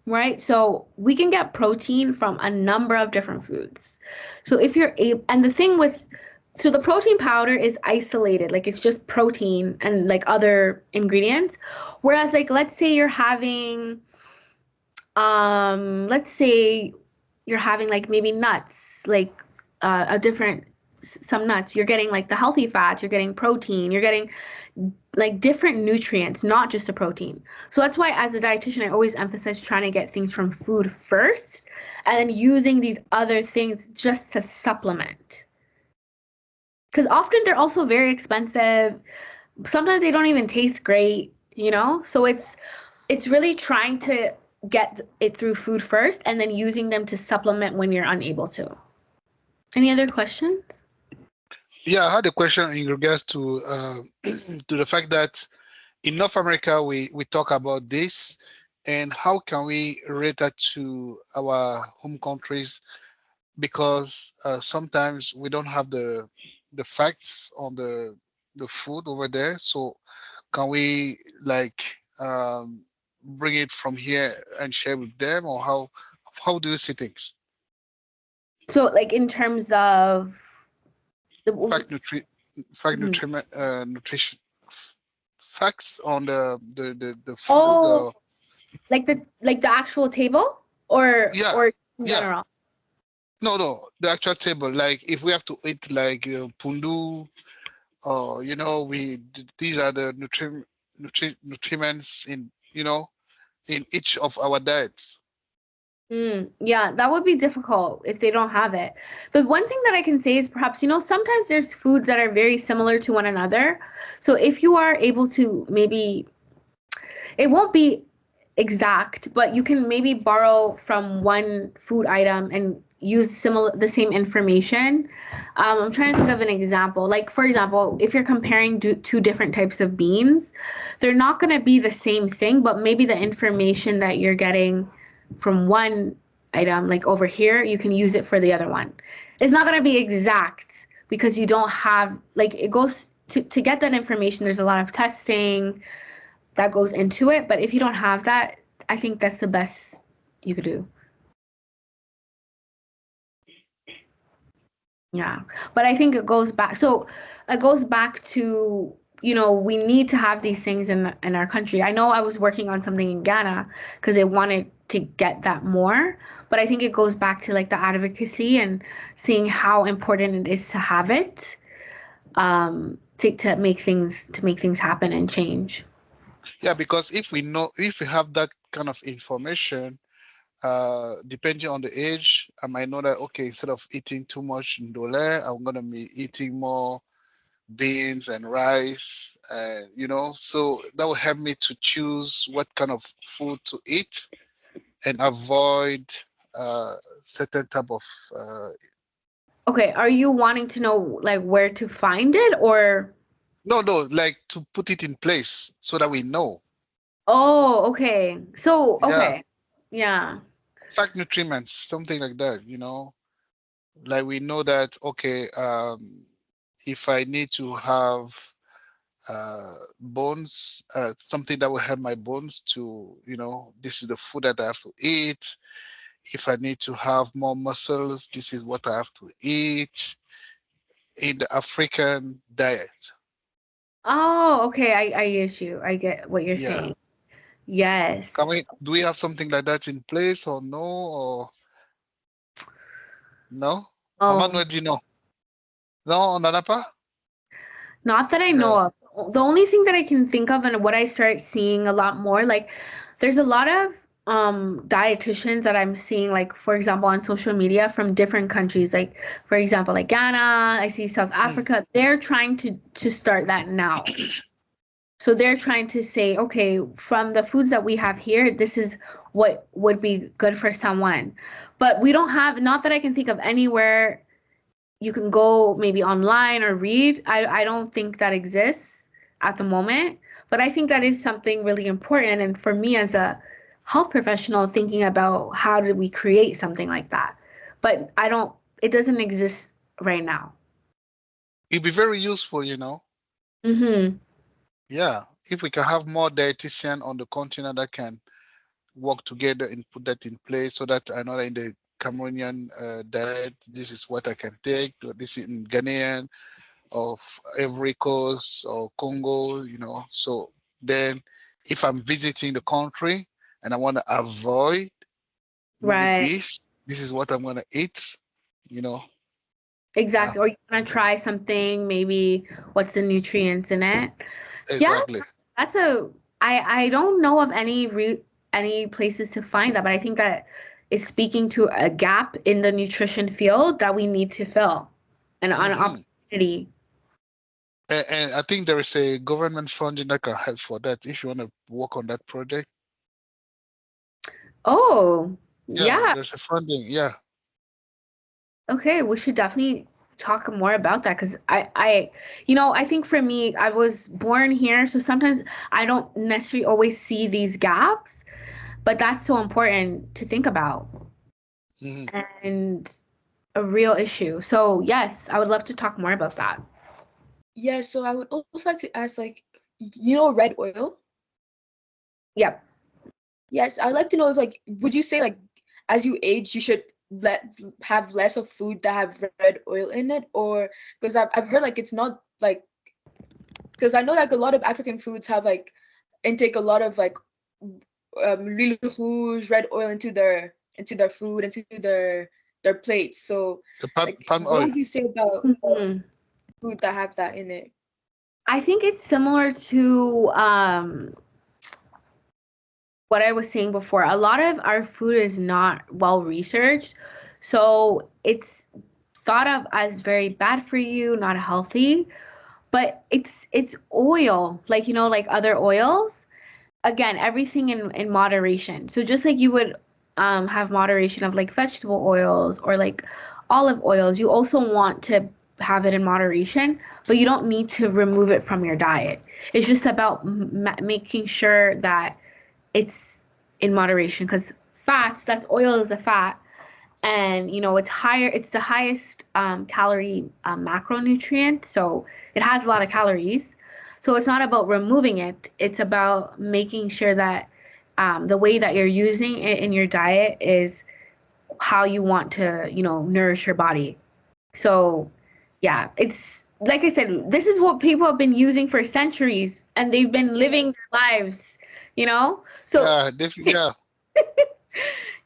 right? So we can get protein from a number of different foods. So if you're able, and the thing with, so the protein powder is isolated, like it's just protein and like other ingredients. Whereas like, let's say you're having like maybe nuts, like some nuts, you're getting like the healthy fats, you're getting protein, you're getting like different nutrients, not just the protein. So that's why as a dietitian, I always emphasize trying to get things from food first and then using these other things just to supplement. Because often they're also very expensive. Sometimes they don't even taste great, So it's really trying to get it through food first and then using them to supplement when you're unable to. Any other questions?
Yeah, I had a question in regards to to the fact that in North America we talk about this, and how can we relate that to our home countries, because sometimes we don't have the facts on the food over there. So can we like bring it from here and share with them, or how do you see things?
So like in terms of
Nutrition facts on the food.
Oh, like the actual table or in
yeah.
general?
No, the actual table. Like if we have to eat like pundu, or these are the nutriments in in each of our diets.
Yeah, that would be difficult if they don't have it. The one thing that I can say is perhaps, sometimes there's foods that are very similar to one another. So if you are able to maybe, it won't be exact, but you can maybe borrow from one food item and use the same information. I'm trying to think of an example. Like, for example, if you're comparing two different types of beans, they're not going to be the same thing, but maybe the information that you're getting from one item, like over here, you can use it for the other one. It's not going to be exact because you don't have, like, it goes to get that information. There's a lot of testing that goes into it, but if you don't have that, I think that's the best you could do. Yeah, but I think it goes back. So it goes back to, we need to have these things in our country. I know I was working on something in Ghana because they wanted to get that more, but I think it goes back to like the advocacy and seeing how important it is to have it, to make things happen and change.
Yeah, because if we have that kind of information, depending on the age, I might know that, okay, instead of eating too much ndole, I'm gonna be eating more beans and rice, so that will help me to choose what kind of food to eat and avoid certain type of
Okay, are you wanting to know like where to find it, or
no, like to put it in place so that we know.
Oh, okay. So,
Yeah,
okay. Yeah.
fact nutriments, something like that, you know. Like we know that, okay, if I need to have bones, something that will help my bones to, you know, this is the food that I have to eat. If I need to have more muscles, this is what I have to eat in the African diet.
Oh, okay. I get you. I get what you're
Yeah.
saying. Yes.
Do we have something like that in place or no? Or no? Maman
Oh,
nous dit non. Non, on n'en a pas?
not that I know
Yeah.
of. The only thing that I can think of and what I start seeing a lot more, like there's a lot of dietitians that I'm seeing, like for example on social media from different countries. Like for example, like Ghana, I see South
Mm.
Africa. They're trying to start that now. So they're trying to say, okay, from the foods that we have here, this is what would be good for someone. But we don't have, not that I can think of anywhere you can go maybe online or read. I don't think that exists at the moment. But I think that is something really important. And for me as a health professional, thinking about how did we create something like that. But it doesn't exist right now.
It'd be very useful, you know.
Mm-hmm.
Yeah. If we can have more dietitian on the continent that can work together and put that in place so that I know that in the Cameroonian diet, this is what I can take. This is in Ghanaian of every coast or Congo, you know. So then if I'm visiting the country and I want to avoid maybe
Right.
this is what I'm going to eat, you know. Yeah,
Exactly. Or you want to try something, maybe what's the nutrients in it. Yeah,
exactly.
that's a I don't know of any places to find that, but I think that is speaking to a gap in the nutrition field that we need to fill and an
Hmm.
opportunity.
And I think there is a government funding that can help for that if you want to work on that project.
Oh,
Yeah,
yeah.
there's a funding. Yeah.
Okay, we should definitely talk more about that because I think for me, I was born here, so sometimes I don't necessarily always see these gaps, but that's so important to think about
Hmm.
and a real issue. So yes, I would love to talk more about that.
Yeah, so I would also like to ask, like, red oil?
Yep.
Yes, I'd like to know if, like, would you say, like, as you age, you should have less of food that have red oil in it, or because I've heard like it's not like because I know like a lot of African foods have like intake a lot of like l'huile rouge, red oil into their food, into their plates. So,
The
like,
palm
what
oil.
would you say about
Mhm.
food that have that in it?
I think it's similar to what I was saying before. A lot of our food is not well researched, so it's thought of as very bad for you, not healthy. But it's oil, like like other oils. Again, everything in moderation. So just like you would have moderation of like vegetable oils or like olive oils, you also want to have it in moderation, but you don't need to remove it from your diet. It's just about making sure that it's in moderation because fats, that's oil is a fat, and it's higher, it's the highest calorie macronutrient, so it has a lot of calories. So it's not about removing it, it's about making sure that the way that you're using it in your diet is how you want to nourish your body. So yeah, it's like I said, this is what people have been using for centuries and they've been living their lives, so
Yeah, definitely. Yeah.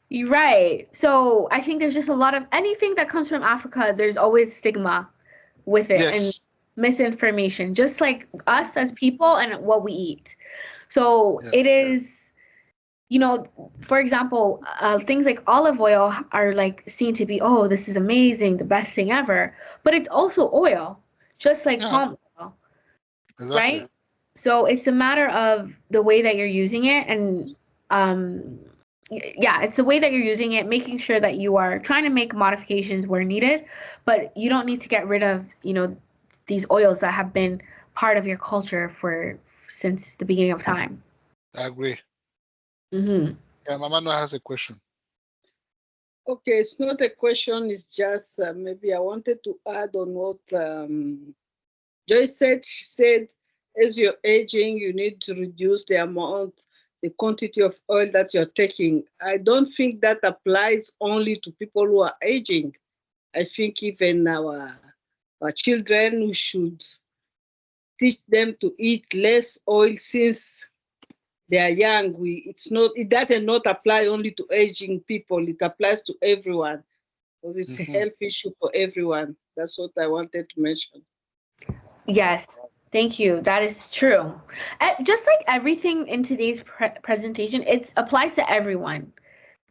you're right. So I think there's just a lot of anything that comes from Africa, there's always stigma with it and
Yes.
misinformation, just like us as people and what we eat. So
Yeah.
it is, for example, things like olive oil are like seen to be, oh, this is amazing, the best thing ever. But it's also oil, just like
Yeah.
palm oil,
Exactly.
right? So it's a matter of the way that you're using it and um yeah, it's the way that you're using it, making sure that you are trying to make modifications where needed, but you don't need to get rid of, these oils that have been part of your culture for since the beginning of time.
I agree.
Mm-hmm.
Yeah, Mama Noah has a question.
Okay, it's not a question, it's just maybe I wanted to add on what Joyce said. She said, as you're aging, you need to reduce the amount, the quantity of oil that you're taking. I don't think that applies only to people who are aging. I think even our children, we should teach them to eat less oil since they are young. It doesn't not apply only to aging people, it applies to everyone because it's a health issue for everyone. That's what I wanted to mention.
Yes, thank you. That is true. Just like everything in today's presentation, it applies to everyone.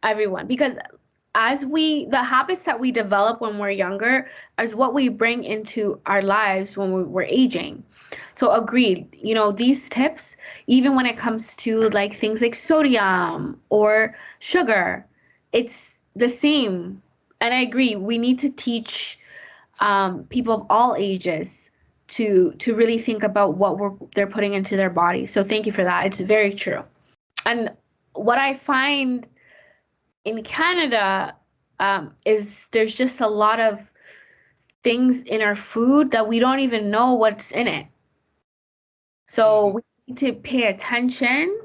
Everyone, because the habits that we develop when we're younger is what we bring into our lives when we're aging. So agreed, these tips, even when it comes to like things like sodium or sugar, it's the same. And I agree, we need to teach people of all ages to really think about what they're putting into their body. So thank you for that. It's very true. And what I find in Canada is there's just a lot of things in our food that we don't even know what's in it. So we need to pay attention.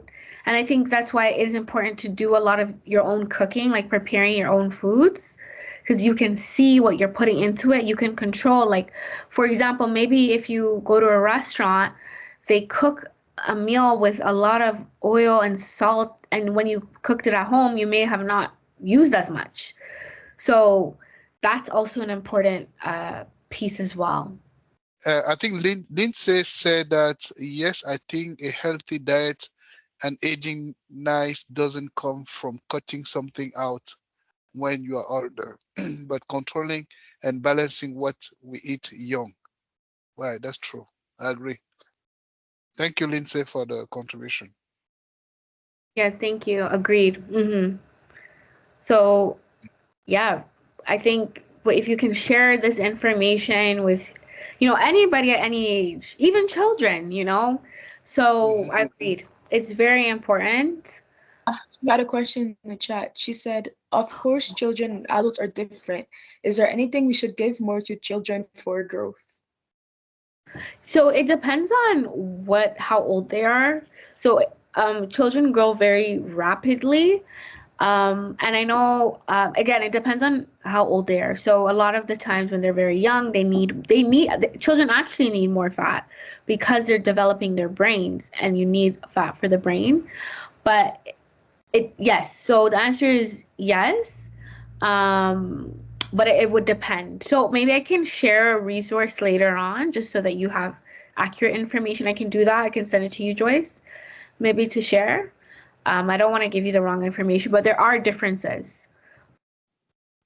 And I think that's why it is important to do a lot of your own cooking, like preparing your own foods, because you can see what you're putting into it. You can control, like, for example, maybe if you go to a restaurant, they cook a meal with a lot of oil and salt, and when you cooked it at home, you may have not used as much. So that's also an important piece as well.
I think Lindsay said that, yes, I think a healthy diet and aging nice doesn't come from cutting something out when you are older, but controlling and balancing what we eat young. Right, that's true. I agree. Thank you, Lindsay, for the contribution.
Yes, thank you. Agreed. So, yeah, I think if you can share this information with, anybody at any age, even children, So I agreed. It's very important.
We had a question in the chat. She said, of course, children and adults are different. Is there anything we should give more to children for growth?
So it depends on how old they are. So children grow very rapidly. And I know, again, it depends on how old they are. So a lot of the times when they're very young, children actually need more fat because they're developing their brains, and you need fat for the brain. But yes, so the answer is yes. But it would depend. So maybe I can share a resource later on just so that you have accurate information. I can do that. I can send it to you, Joyce, maybe to share. I don't want to give you the wrong information, but there are differences.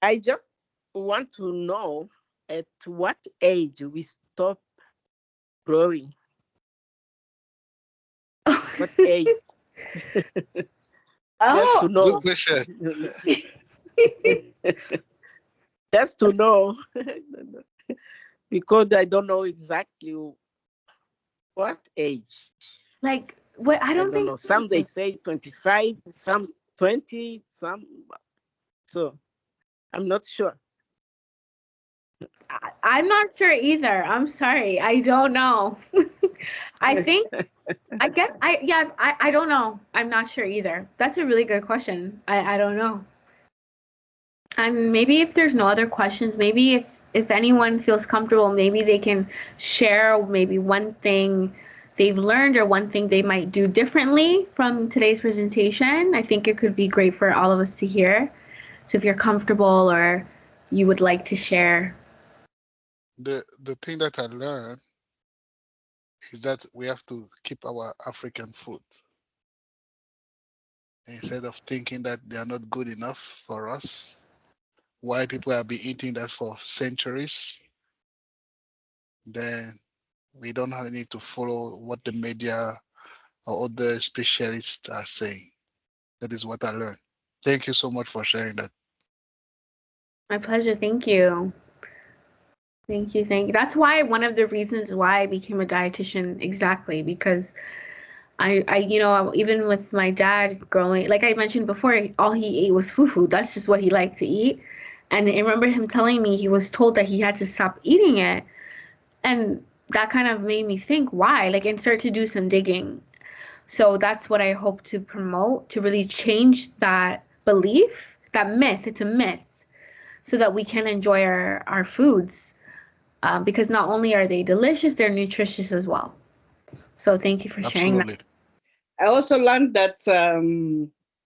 I just want to know at what age we stop growing. What age?
Oh,
to know.
Good question.
Just to know, because I don't know exactly what age.
Like, what? I don't think
know. Some they say 25, some 20, some. So I'm not sure.
I'm not sure either. I'm sorry. I don't know. I don't know. I'm not sure either. That's a really good question. I don't know. And maybe if there's no other questions, maybe if anyone feels comfortable, maybe they can share maybe one thing they've learned or one thing they might do differently from today's presentation. I think it could be great for all of us to hear. So if you're comfortable or you would like to share.
The thing that I learned is that we have to keep our African food. Instead of thinking that they are not good enough for us, why people have been eating that for centuries, then we don't need to follow what the media or other specialists are saying. That is what I learned. Thank you so much for sharing that.
My pleasure. Thank you. Thank you. That's why one of the reasons why I became a dietitian, exactly, because Even with my dad growing, like I mentioned before, all he ate was fufu. That's just what he liked to eat. And I remember him telling me he was told that he had to stop eating it. And that kind of made me think, why? Like, and start to do some digging. So that's what I hope to promote, to really change that belief, that myth. It's a myth, so that we can enjoy our foods, because not only are they delicious, they're nutritious as well. So thank you for sharing that.
Absolutely.
I also learned that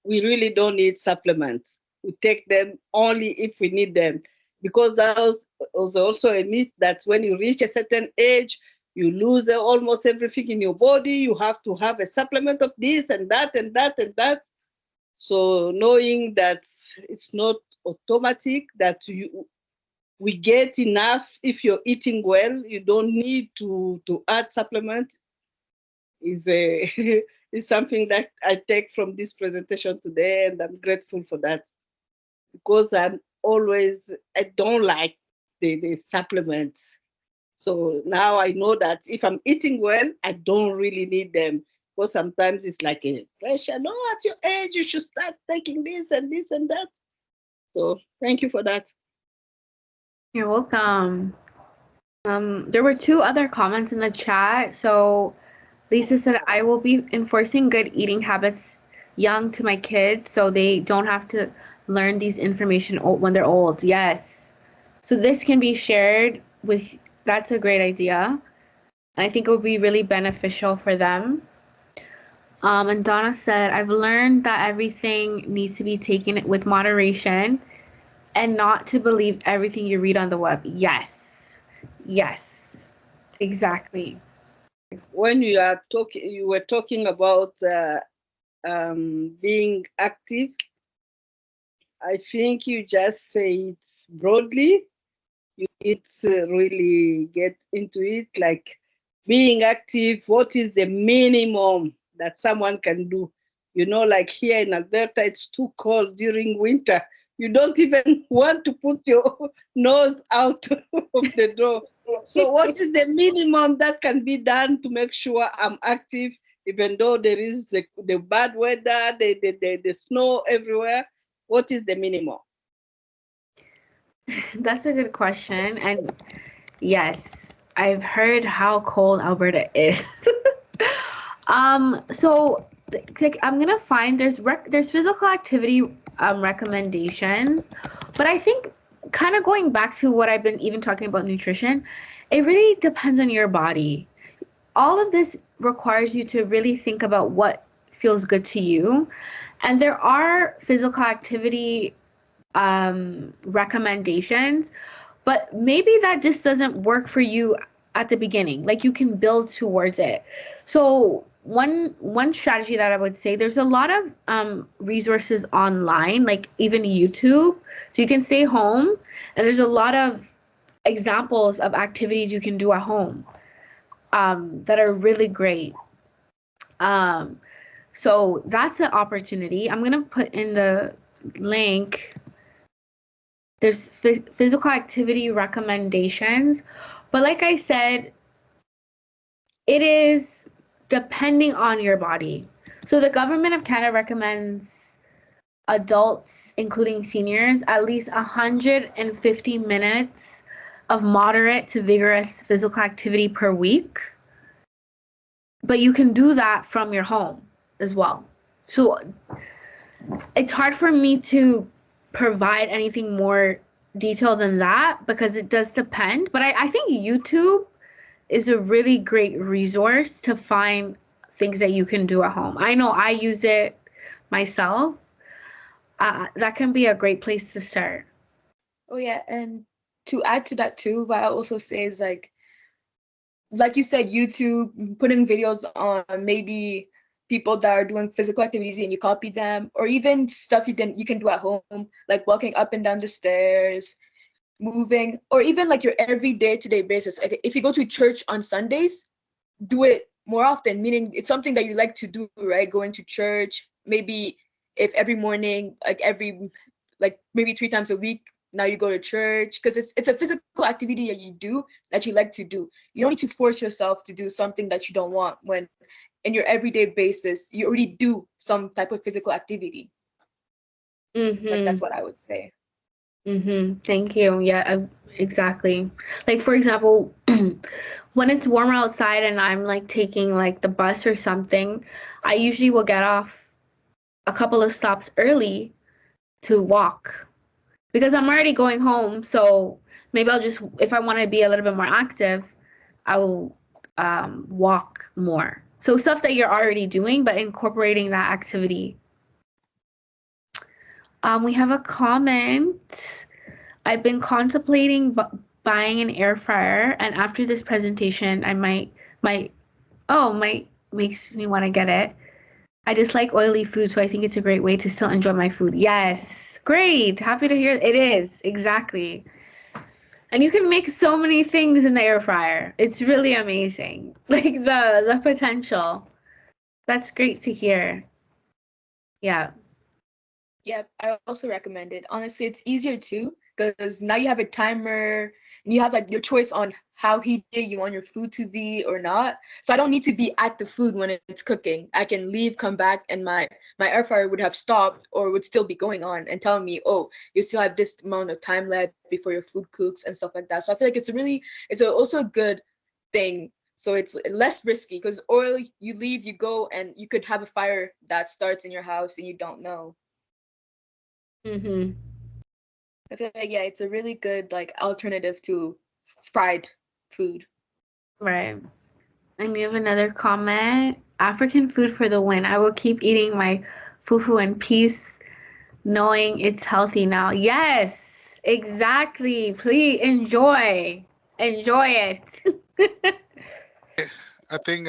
we really don't need supplements. We take them only if we need them, because that was also a myth that when you reach a certain age, you lose almost everything in your body. You have to have a supplement of this and that and that and that. So knowing that it's not automatic, that we get enough if you're eating well, you don't need to add supplement, is a is something that I take from this presentation today, and I'm grateful for that, because I don't like the supplements. So now I know that if I'm eating well, I don't really need them, because sometimes it's like a pressure. No, at your age, you should start taking this and this and that. So thank you for that.
You're welcome. There were 2 other comments in the chat. So Lisa said, I will be enforcing good eating habits young to my kids so they don't have to learn these information when they're old. Yes. So this can be shared with, that's a great idea. And I think it would be really beneficial for them. And Donna said, I've learned that everything needs to be taken with moderation and not to believe everything you read on the web. Yes. Yes. Exactly.
When you were talking about being active. I think you just say it broadly. You need to really get into it, like being active. What is the minimum that someone can do? Like here in Alberta, it's too cold during winter. You don't even want to put your nose out of the door. So what is the minimum that can be done to make sure I'm active, even though there is the bad weather, the snow everywhere? What is the minimum?
That's a good question. And yes, I've heard how cold Alberta is. So I'm gonna find there's physical activity recommendations, but I think kind of going back to what I've been even talking about nutrition, it really depends on your body. All of this requires you to really think about what feels good to you, and there are physical activity recommendations, but maybe that just doesn't work for you at the beginning. Like, you can build towards it. So one strategy that I would say, there's a lot of resources online, like even YouTube. So you can stay home, and there's a lot of examples of activities you can do at home that are really great. So that's an opportunity. I'm gonna put in the link. There's physical activity recommendations, but like I said, it is depending on your body. So the government of Canada recommends adults, including seniors, at least 150 minutes of moderate to vigorous physical activity per week. But you can do that from your home as well. So it's hard for me to provide anything more detailed than that, because it does depend. But I think YouTube is a really great resource to find things that you can do at home. I know I use it myself. That can be a great place to start.
Oh yeah, and to add to that too, what I also say is like you said, YouTube, putting videos on maybe people that are doing physical activities and you copy them, or even stuff you can do at home, like walking up and down the stairs, moving, or even like your everyday to day basis. Like if you go to church on Sundays, do it more often, meaning it's something that you like to do, right? Going to church, maybe if every morning, like maybe 3 times a week, now you go to church, because it's a physical activity that you do that you like to do. You don't need to force yourself to do something that you don't want when in your everyday basis you already do some type of physical activity. Like that's what I would say.
Thank you. Yeah, exactly. Like for example, when it's warmer outside and I'm like taking like the bus or something, I usually will get off a couple of stops early to walk because I'm already going home. So maybe I'll just, if I want to be a little bit more active, I will walk more. So stuff that you're already doing, but incorporating that activity. We have a comment. I've been contemplating buying an air fryer, and after this presentation, I might makes me want to get it. I dislike oily food, so I think it's a great way to still enjoy my food. Yes, great. Happy to hear it is exactly. And you can make so many things in the air fryer. It's really amazing. Like the potential. That's great to hear. Yeah.
Yep, I also recommend it. Honestly, it's easier too because now you have a timer and you have like your choice on how heated you want your food to be or not. So I don't need to be at the food when it's cooking. I can leave, come back, and my air fryer would have stopped or would still be going on and telling me, oh, you still have this amount of time left before your food cooks and stuff like that. So I feel like it's also a good thing. So it's less risky because oil, you leave, you go, and you could have a fire that starts in your house and you don't know. I feel like, yeah, it's a really good like alternative to fried food.
Right. And we have another comment. African food for the win. I will keep eating my fufu in peace, knowing it's healthy now. Yes, exactly. Please enjoy. Enjoy it.
I think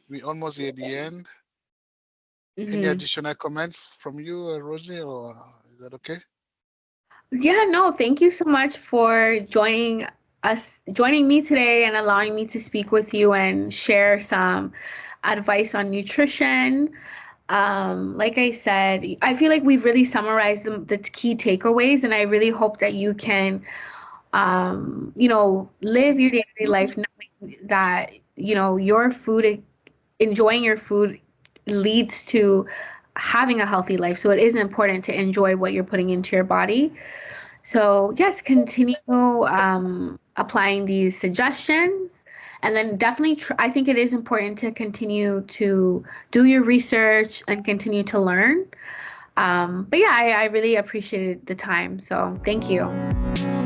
we almost at the end. Any
Mhm.
additional comments from you, Rosie, or is that okay?
Yeah, no, thank you so much for joining me today and allowing me to speak with you and share some advice on nutrition. Like I said, I feel like we've really summarized the key takeaways, and I really hope that you can, live your day-to-day life knowing that, your food, enjoying your food leads to having a healthy life. So it is important to enjoy what you're putting into your body. So yes, continue applying these suggestions, and then definitely I think it is important to continue to do your research and continue to learn. But yeah, I really appreciated the time. So thank you.